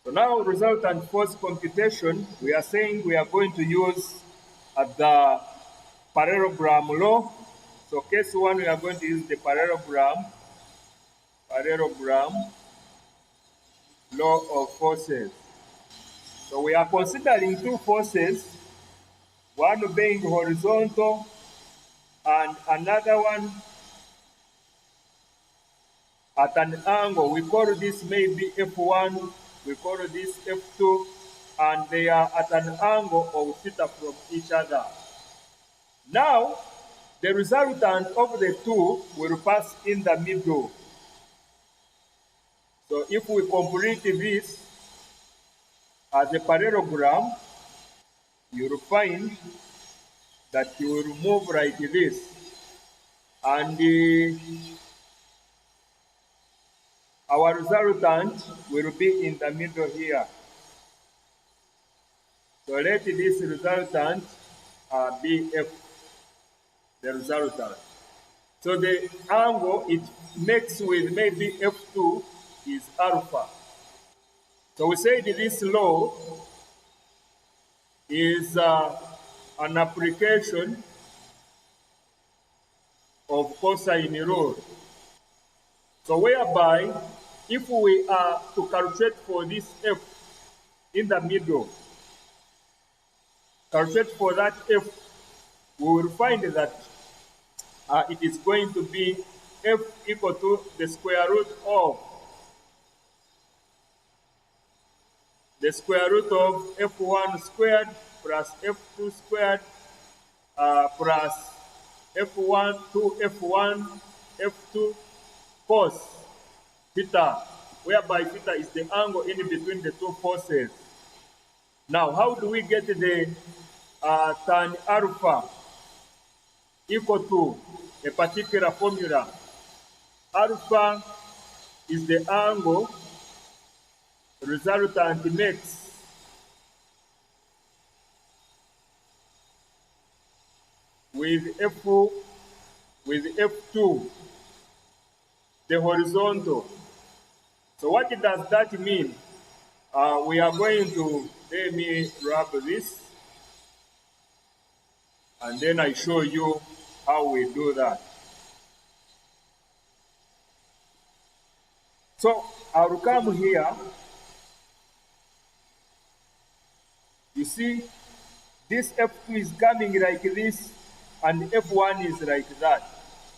So now resultant force computation, we are saying we are going to use the parallelogram law. So case one, we are going to use the parallelogram law of forces. So we are considering two forces, one being horizontal and another one at an angle. We call this maybe F1, we call this F2, and they are at an angle of theta from each other. Now, the resultant of the two will pass in the middle. So if we complete this as a parallelogram, you'll find that you will move like this. And our resultant will be in the middle here. So let this resultant be F, the resultant. So the angle it makes with maybe F2 is alpha. So we say that this law is an application of cosine rule. So whereby if we are to calculate for this F in the middle, calculate for that F, we will find that it is going to be F equal to the square root of F1 squared plus F2 squared plus F1 to F1 F2 cos theta, whereby theta is the angle in between the two forces. Now, how do we get the tan alpha equal to a particular formula? Alpha is the angle resultant makes with F2, the horizontal. So what does that mean? We are going to, let me rub this, and then I show you how we do that. So I'll come here. You see, this F2 is coming like this, and F1 is like that.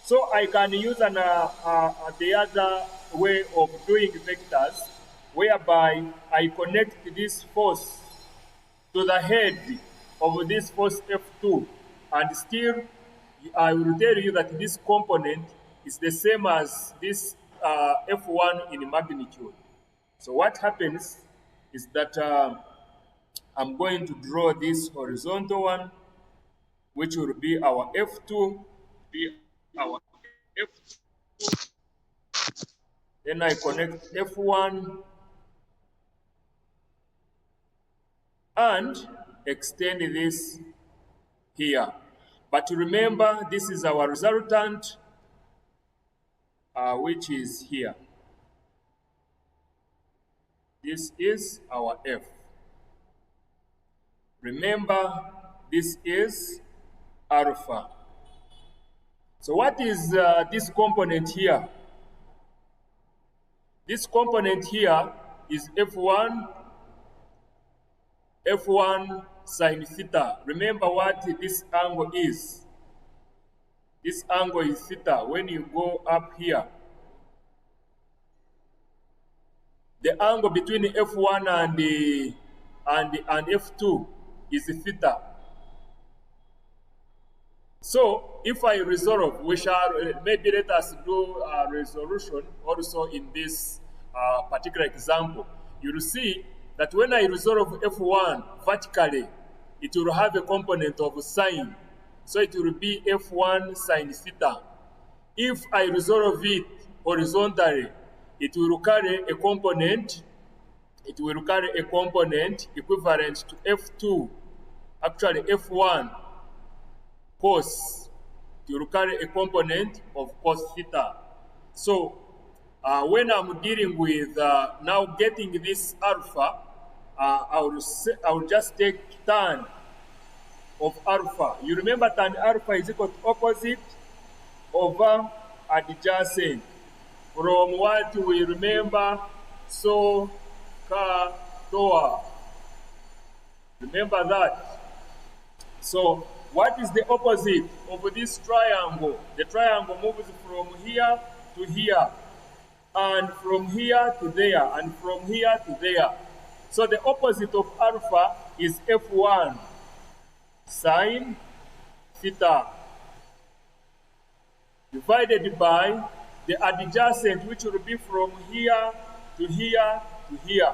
So I can use the other way of doing vectors, whereby I connect this force to the head of this force F2, and still I will tell you that this component is the same as this F1 in magnitude. So what happens is that I'm going to draw this horizontal one, which will be our F2, be our F2. Then I connect F1 and extend this here. But remember, this is our resultant, which is here. This is our F. Remember, this is alpha. So what is this component here? This component here is F1 sine theta. Remember what this angle is. This angle is theta. When you go up here, the angle between F1 and F2 is theta. So if I resolve, we shall maybe let us do a resolution also in this particular example. You will see that when I resolve F1 vertically, it will have a component of sine. So it will be F1 sine theta. If I resolve it horizontally, it will carry a component, equivalent to F2, actually F1 cos. It will carry a component of cos theta. So when I'm dealing with now getting this alpha, I will just take tan of alpha. You remember tan alpha is equal to opposite over adjacent. From what we remember, so, ka, toa. Remember that. So what is the opposite of this triangle? The triangle moves from here to here, and from here to there, and from here to there. So the opposite of alpha is F1 sine theta divided by the adjacent, which will be from here to here to here.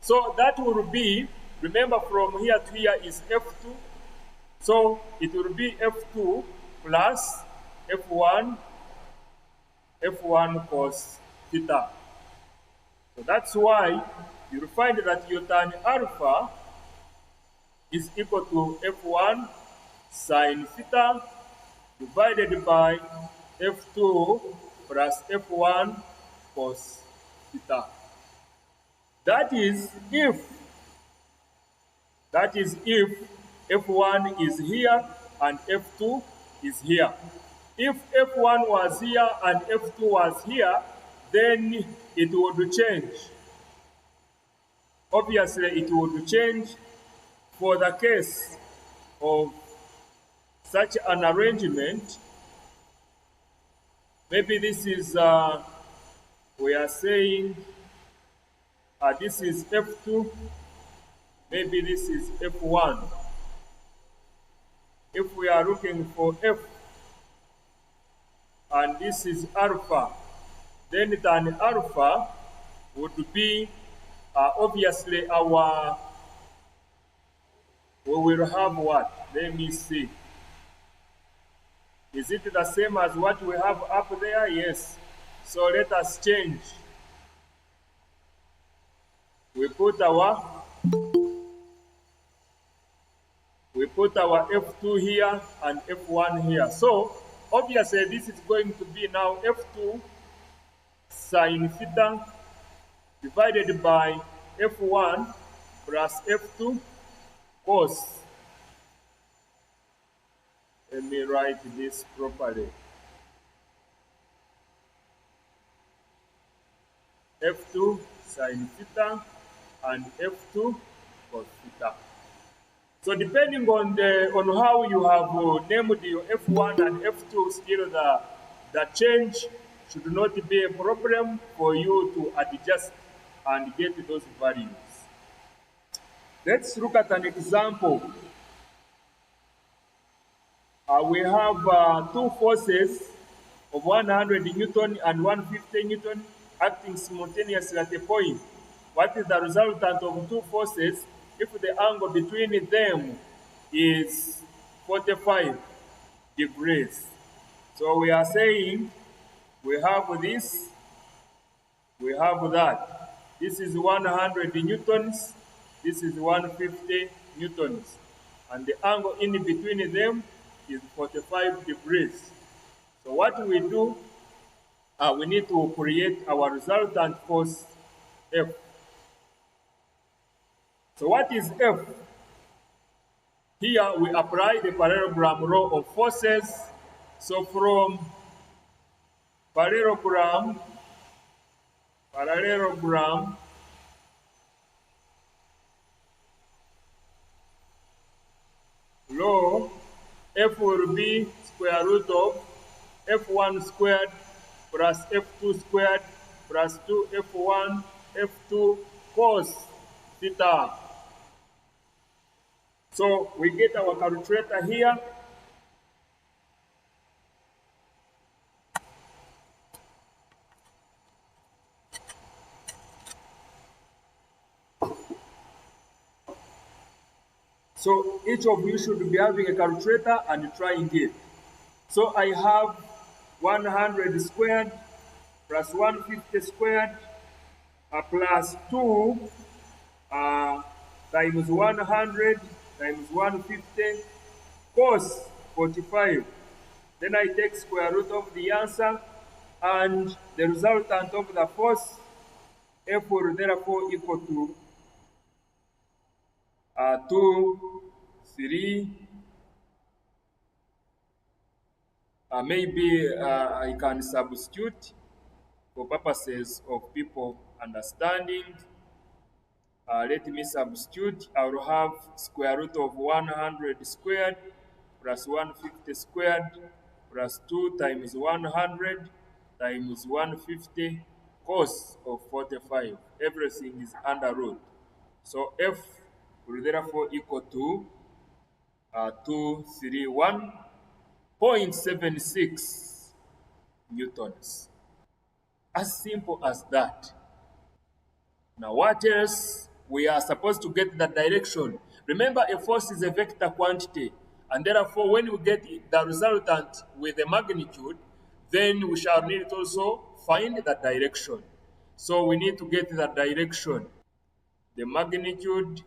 So that will be, remember from here to here is F2. So it will be F2 plus F1 cos theta. So that's why you'll find that your tan alpha is equal to F1 sine theta divided by F2 plus F1 cos theta. That is if F1 is here and F2 is here. If F1 was here and F2 was here, then it would change. Obviously, it would change for the case of such an arrangement. Maybe this is, we are saying, this is F2, maybe this is F1. If we are looking for F, and this is alpha, then tan alpha would be obviously our, we will have what? Let me see. Is it the same as what we have up there? Yes. So let us change. We put our F2 here and F1 here. So obviously this is going to be now F2 sine theta divided by F1 plus F2 cos. Let me write this properly. F2 sine theta and F2 cos theta. So depending on how you have named your F1 and F2, still the change should not be a problem for you to adjust and get those values. Let's look at an example. We have two forces of 100 Newton and 150 Newton acting simultaneously at a point. What is the resultant of two forces if the angle between them is 45 degrees? So we are saying we have this, we have that. This is 100 newtons, this is 150 newtons. And the angle in between them is 45 degrees. So what we do, we need to create our resultant force F. So what is F? Here we apply the parallelogram law of forces. So from parallelogram law, F will be square root of F1 squared plus F2 squared plus 2F1 F2 cos theta. So we get our calculator here. So each of you should be having a calculator and trying it. So I have 100 squared plus 150 squared plus 2 times 100 times 150 cos 45. Then I take square root of the answer. And the resultant of the force F will therefore equal to 2, 3. Maybe I can substitute for purposes of people understanding. Let me substitute. I will have square root of 100 squared plus 150 squared plus 2 times 100 times 150 cos of 45. Everything is under root. So F will therefore equal to 231.76 newtons. As simple as that. Now, what else? We are supposed to get the direction. Remember, a force is a vector quantity, and therefore, when we get the resultant with the magnitude, then we shall need to also find the direction. So, we need to get the direction. The magnitude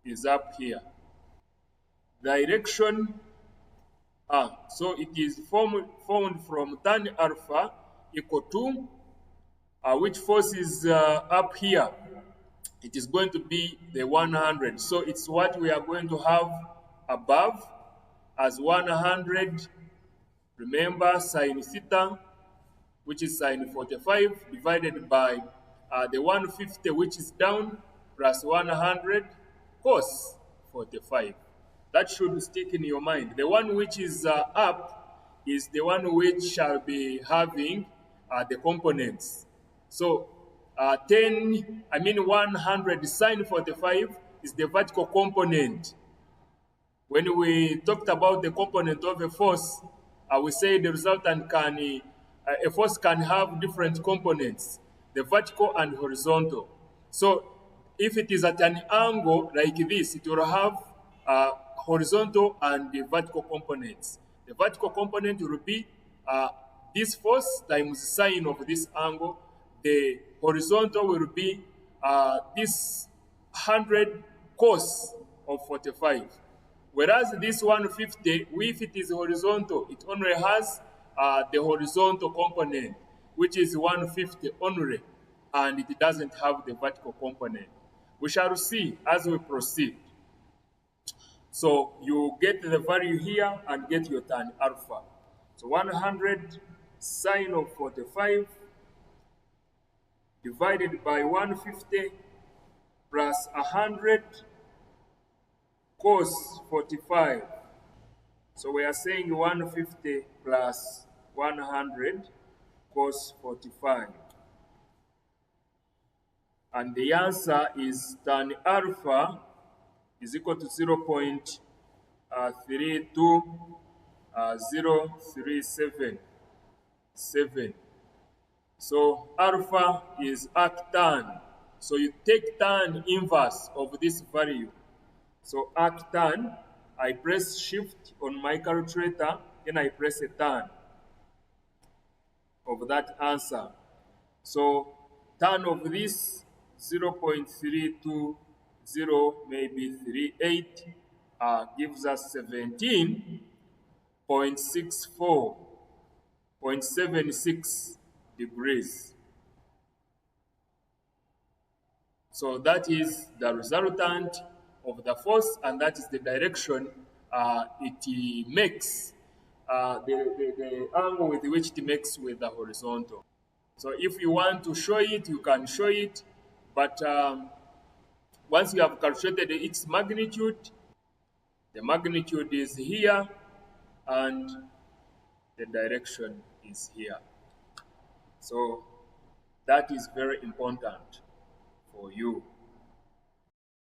is up here. Direction, so it is formed from tan alpha equal to which force is up here. It is going to be the 100. So it's what we are going to have above as 100. Remember sine theta, which is sine 45, divided by the 150, which is down, plus 100 cos 45. That should stick in your mind. The one which is up is the one which shall be having the components. So 100 sine 45 is the vertical component. When we talked about the component of a force, we say the resultant can, a force can have different components, the vertical and horizontal. So if it is at an angle like this, it will have horizontal and the vertical components. The vertical component will be this force times sine of this angle. The horizontal will be this 100 cos of 45. Whereas this 150, if it is horizontal, it only has the horizontal component, which is 150 only, and it doesn't have the vertical component. We shall see as we proceed. So you get the value here and get your tan alpha. So 100 sine of 45 divided by 150 plus 100 cos 45. So we are saying 150 plus 100 cos 45. And the answer is tan alpha is equal to 0.32037. So alpha is arctan. So you take tan inverse of this value. So arctan, I press shift on my calculator, then I press a tan of that answer. So tan of this 0.320 maybe 38 gives us 17.64.76 degrees. So that is the resultant of the force, and that is the direction it makes, the angle with which it makes with the horizontal. So if you want to show it, you can show it, but once you have calculated its magnitude, the magnitude is here and the direction is here. So that is very important for you.